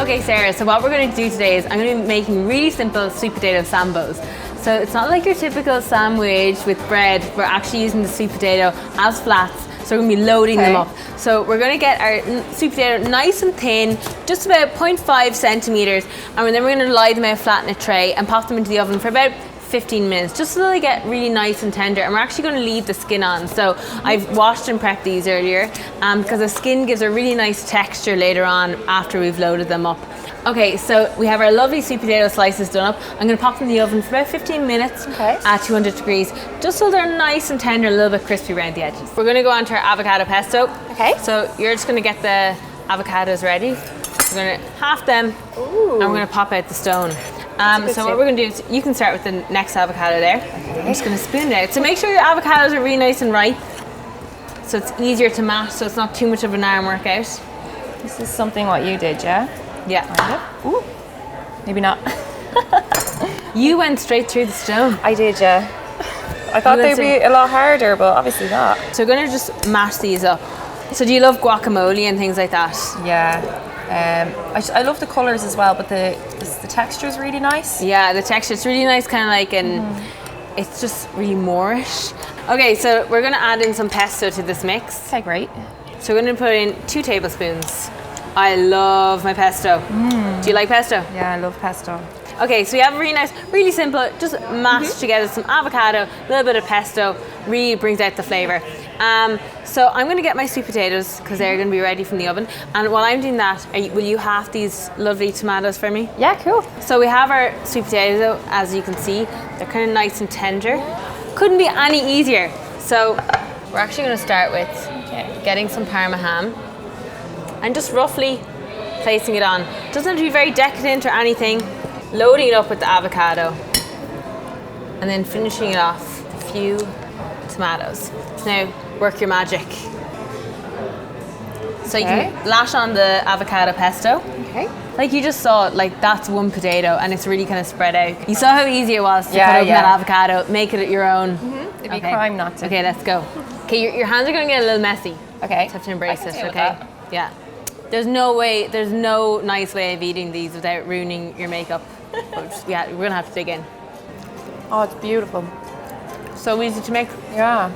Okay, Sarah, so what we're going to do today is I'm going to be making really simple sweet potato sambos. So it's not like your typical sandwich with bread. We're actually using the sweet potato as flats. So we're going to be loading them up. So we're going to get our sweet potato nice and thin, just about 0.5 centimeters, and then we're going to lie them out flat in a tray and pop them into the oven for about 15 minutes, just so they get really nice and tender. And we're actually going to leave the skin on. So I've washed and prepped these earlier because the skin gives a really nice texture later on after we've loaded them up. Okay, so we have our lovely sweet potato slices done up. I'm going to pop them in the oven for about 15 minutes at 200 degrees, just so they're nice and tender, a little bit crispy around the edges. We're going to go on to our avocado pesto. Okay. So you're just going to get the avocados ready. We're going to half them, and we're going to pop out the stone. So what we're going to do is, you can start with the next avocado there. Okay. I'm just going to spoon it out. So make sure your avocados are really nice and ripe, so it's easier to mash, so it's not too much of an arm workout. This is something what you did, yeah? Yeah. Ooh. Maybe not. You went straight through the stone. I did, yeah. I thought they'd be a lot harder, but obviously not. So we're going to just mash these up. So do you love guacamole and things like that? Yeah. I love the colours as well, but the texture is really nice. Yeah, the texture, it's really nice, kind of like, it's just really Moorish. Okay, so we're going to add in some pesto to this mix. Okay, great. So we're going to put in 2 tablespoons. I love my pesto. Do you like pesto? Yeah, I love pesto. Okay, so we have a really nice, really simple, just mash together some avocado, a little bit of pesto, really brings out the flavour. So I'm going to get my sweet potatoes because they're going to be ready from the oven. And while I'm doing that, will you half these lovely tomatoes for me? Yeah, cool. So we have our sweet potatoes, as you can see. They're kind of nice and tender. Couldn't be any easier. So we're actually going to start with getting some Parma ham and just roughly placing it on. Doesn't have to be very decadent or anything. Loading it up with the avocado and then finishing it off with a few tomatoes. So now work your magic. So you can lash on the avocado pesto. Okay. Like you just saw, like that's one potato and it's really kind of spread out. You saw how easy it was to cut open that avocado, make it your own. It'd be a crime not to. Okay, let's go. Okay, your hands are going to get a little messy. Okay. You have to embrace it, okay? That. Yeah. There's no nice way of eating these without ruining your makeup. But we're going to have to dig in. Oh, it's beautiful. So easy to make. Yeah.